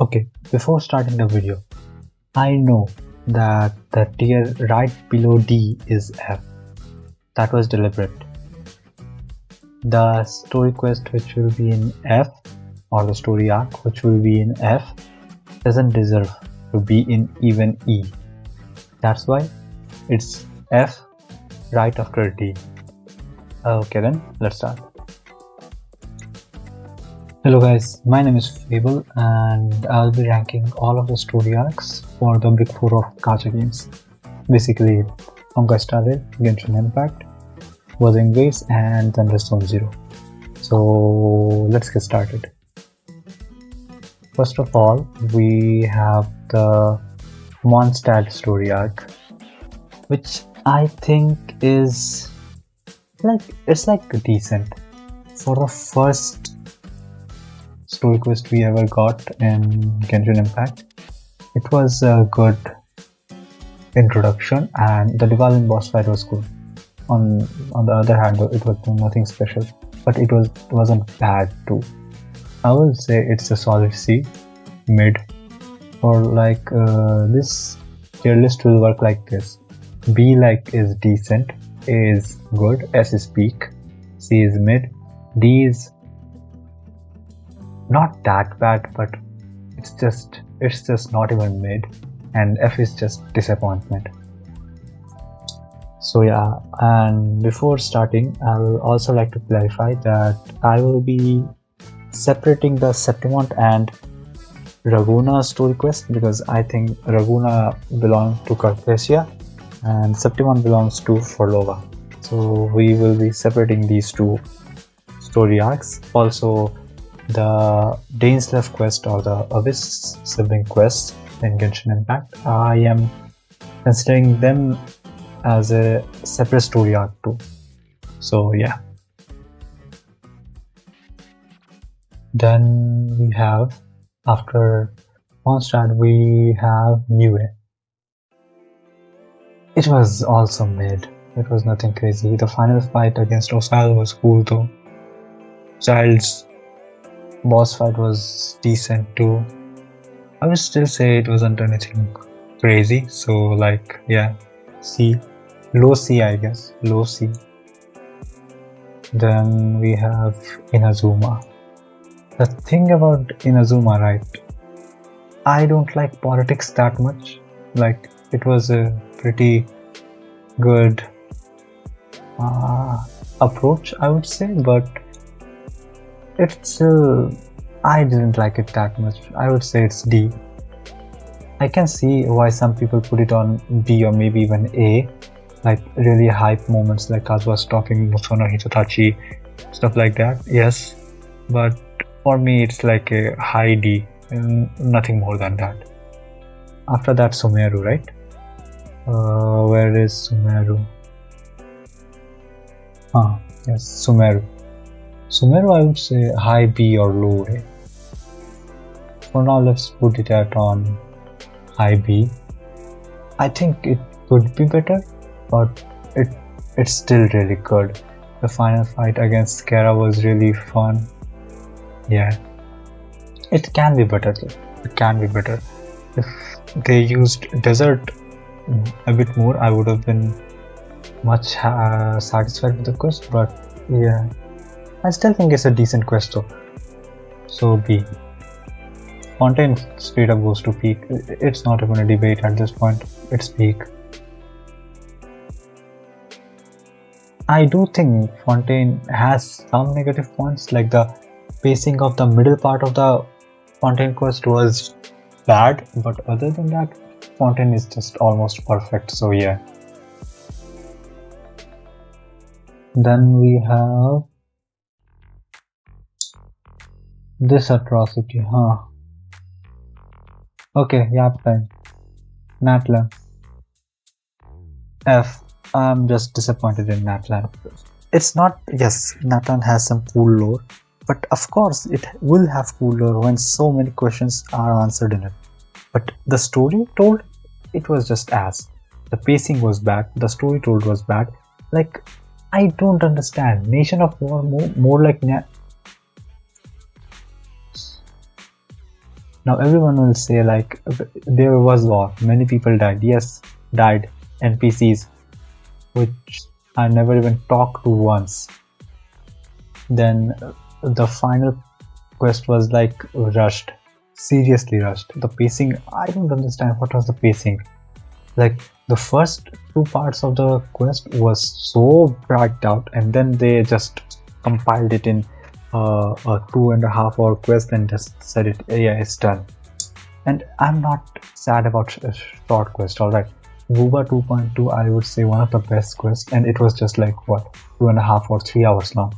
Okay, before starting the video, I know that the tier right below D is F. That was deliberate. The story quest which will be in F, or the story arc which will be in F, doesn't deserve to be in even E. That's why it's F right after D. Okay then, let's start. Hello guys, my name is Fable and I'll be ranking all of the story arcs for the big four of gacha games. Basically, Honkai Star Rail, Genshin Impact, Wuthering Waves and Zenless Zone Zero. So let's get started. First of all, we have the Mondstadt story arc, which I think is decent. For the first story quest we ever got in Genshin Impact, it was a good introduction and the Divalin boss fight was cool. On the other hand, it was nothing special, but it wasn't bad too. I will say it's a solid C, mid, or like this tier list will work like this. B is decent, A is good, S is peak, C is mid, D is not that bad, but it's just not even mid, and F is just disappointment. So yeah, and before starting, I'll also like to clarify that I will be separating the Septimont and Raguna story quest because I think Raguna belongs to Carthasia and Septimont belongs to Forlova. So we will be separating these two story arcs. Also, the Dainsleif quest or the Abyss sibling quest in Genshin Impact, I am considering them as a separate story arc too. So yeah. Then we have, after Mondstadt, we have Niue. It was also mid. It was nothing crazy. The final fight against Osal was cool though. Child's boss fight was decent too. I would still say it wasn't anything crazy, so like yeah, C, low C I guess, low C. Then we have Inazuma. The thing about Inazuma, right, I don't like politics that much. Like, it was a pretty good approach, I would say, but it's still, I didn't like it that much. I would say it's D. I can see why some people put it on B or maybe even A, like really hype moments like Kazuha's talking, Musono Hitotachi, stuff like that, yes, but for me it's like a high D, nothing more than that. After that, Sumeru, right? Where is Sumeru? Yes, Sumeru. Sumeru, I would say high B or low A. For now, let's put it on high B. I think it could be better, but it's still really good. The final fight against Kara was really fun. Yeah, it can be better though. It can be better. If they used desert a bit more, I would have been much satisfied with the quest, but yeah, I still think it's a decent quest though. So B. Fontaine straight up goes to peak. It's not even a debate at this point. It's peak. I do think Fontaine has some negative points, like the pacing of the middle part of the Fontaine quest was bad, but other than that, Fontaine is just almost perfect. So yeah. Then we have this atrocity, Okay, yap time. Natlan. F. I'm just disappointed in Natlan. It's not, yes, Natlan has some cool lore, but of course it will have cool lore when so many questions are answered in it. But the story told, it was just ass. The pacing was bad, the story told was bad. Like, I don't understand. Nation of War more like Now everyone will say like there was war, many people died. Yes, died. NPCs, which I never even talked to once. Then the final quest was like rushed, seriously rushed. The pacing, I don't understand what was the pacing. Like the first two parts of the quest was so dragged out, and then they just compiled it in a 2.5 hour quest and just said it, yeah, it's done. And I'm not sad about a short quest, alright. Wuba 2.2, I would say one of the best quests, and it was just like what, 2.5 or 3 hours long.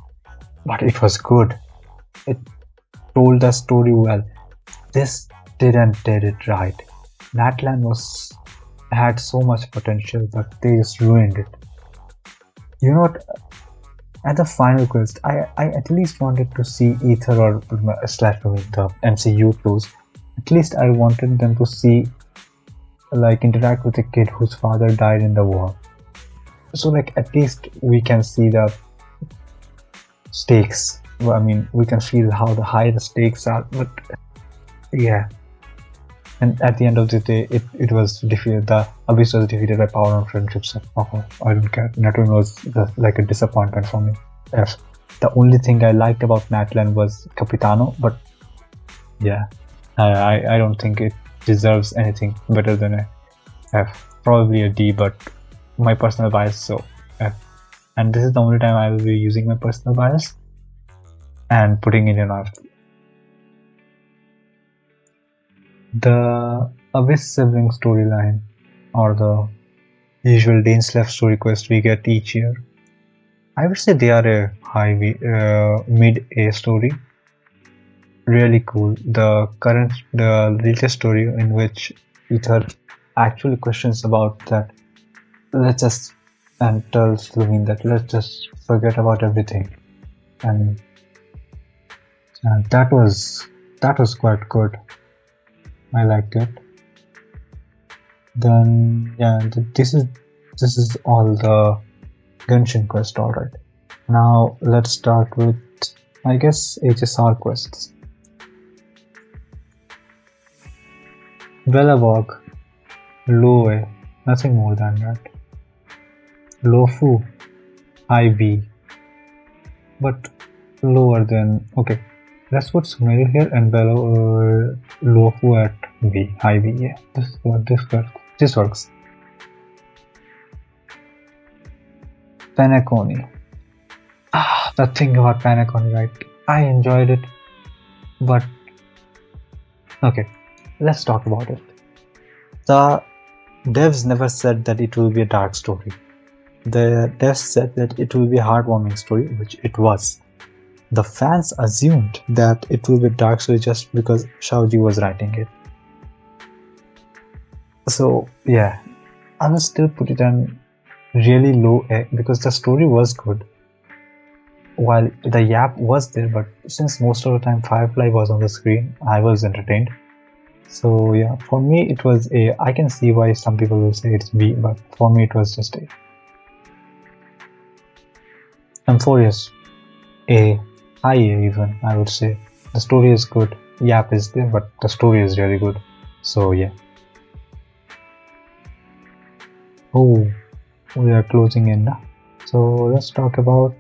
But it was good. It told the story well. This didn't did it right. Natlan had so much potential, but they just ruined it. You know what? At the final quest, I at least wanted to see Ether or slash the MCU close. At least I wanted them to see, like, interact with a kid whose father died in the war. So like at least we can see the stakes. Well, I mean, we can feel how high the stakes are, but yeah. And at the end of the day, it was defeated. The Abyss was defeated by power and friendship. So, I don't care. Natlan was like a disappointment for me. F. The only thing I liked about Natlan was Capitano, but yeah, I don't think it deserves anything better than a F. Probably a D, but my personal bias, so F. And this is the only time I will be using my personal bias and putting it in F. The Abyss sibling storyline, or the usual Dainsleif story quest we get each year, I would say they are a mid-A story. Really cool. The latest story in which Ether actually questions about that. Let's just, and tells Lumine that let's just forget about everything, and that was quite good. I liked it. Then yeah, this is all the Genshin quest. Alright. Now let's start with, I guess, HSR quests. Belobog, Loe, nothing more than that. Lofu, high B, but lower than, okay. Let's put Sumeru here and Lofu at B, high B. Yeah, this works. Penacony. The thing about Penacony, right? I enjoyed it, but okay, let's talk about it. The devs never said that it will be a dark story. The devs said that it will be a heartwarming story, which it was. The fans assumed that it will be dark story just because Shaoji was writing it. So yeah, I will still put it on really low A because the story was good. While the yap was there, but since most of the time Firefly was on the screen, I was entertained. So yeah, for me it was A. I can see why some people will say it's B, but for me it was just A. Amphorius, A. High A even, I would say. The story is good. Yap is there, but the story is really good. So yeah. Oh, we are closing in now. So let's talk about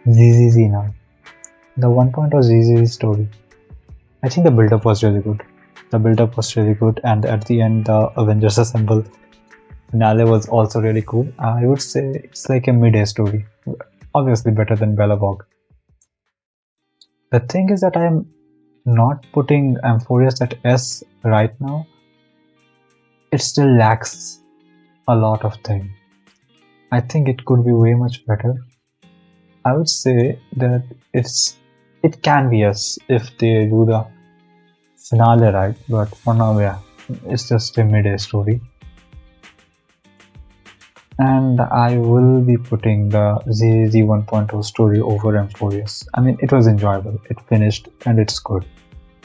ZZZ now. The 1.0 ZZZ story. I think the build-up was really good. And at the end, the Avengers Assemble finale was also really cool. I would say it's like a mid-A story. Obviously better than Belobog. The thing is that I am not putting Amphorius at S right now. It still lacks a lot of things. I think it could be way much better. I would say that it can be S if they do the finale right, but for now, yeah, it's just a mid-A story. And I will be putting the ZZ 1.0 story over Amphorius. I mean, it was enjoyable, it finished, and it's good.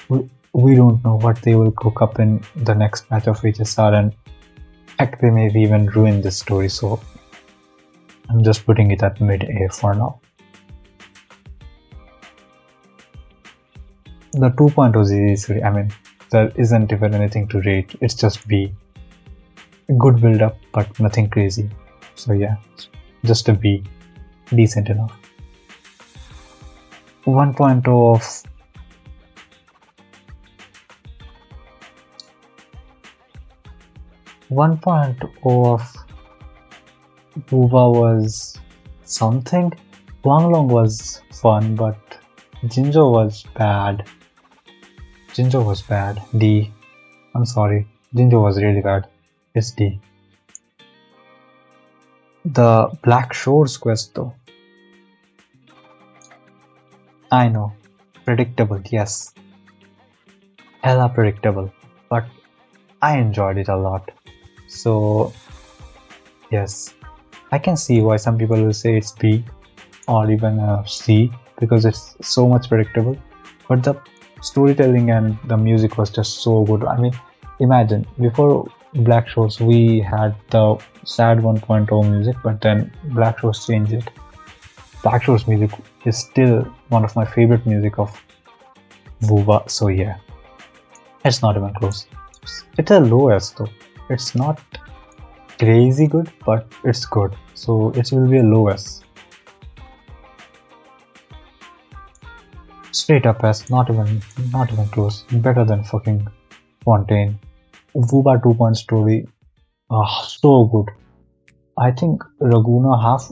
We don't know what they will cook up in the next batch of HSR, and heck, they may even ruin this story, so I'm just putting it at mid-A for now. The 2.0 series, I mean, there isn't even anything to rate, it's just B. Good build up, but nothing crazy. So yeah, just a B. Decent enough. 1.0 of Wuba was something. Wanglong was fun, but Jinjo was bad. Jinjo was bad. D. I'm sorry. Jinjo was really bad. It's D. The Black Shores quest though. I know. Predictable, yes. Hella predictable. But I enjoyed it a lot. So yes. I can see why some people will say it's B or even C because it's so much predictable. But the storytelling and the music was just so good. I mean, imagine before Black Shores we had the sad 1.0 music, but then Black Shores changed it. Black Shores music is still one of my favorite music of Wuba, so yeah, it's not even close. It's a low S though. It's not crazy good, but it's good, so it will be a low S. Straight up S, not even close. Better than fucking Fontaine. Wuba 2.0 story, so good. I think Raguna half.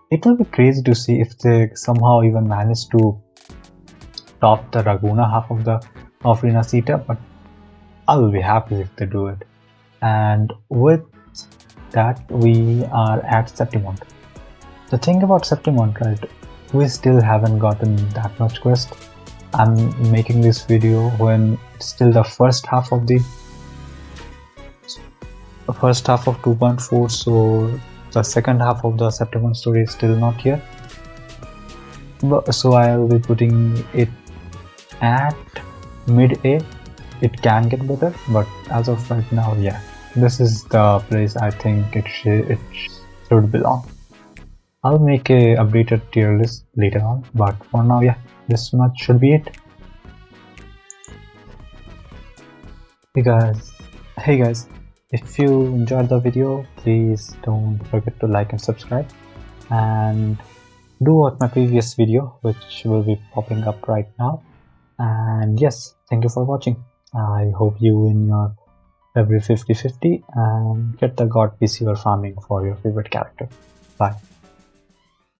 It will be crazy to see if they somehow even manage to top the Raguna half of the Inazuma, but I will be happy if they do it. And with that, we are at Septimont. The thing about Septimont, right? We still haven't gotten that much quest. I'm making this video when it's still the first half of 2.4, so the second half of the Septimont story is still not here. But, so I'll be putting it at mid A. It can get better, but as of right now, yeah, this is the place I think it should belong. I'll make a updated tier list later on, but for now, yeah, this much should be it. Hey guys, if you enjoyed the video, please don't forget to like and subscribe, and do watch my previous video, which will be popping up right now. And yes, thank you for watching. I hope you win your every 50-50 and get the god piece you are farming for your favorite character. Bye.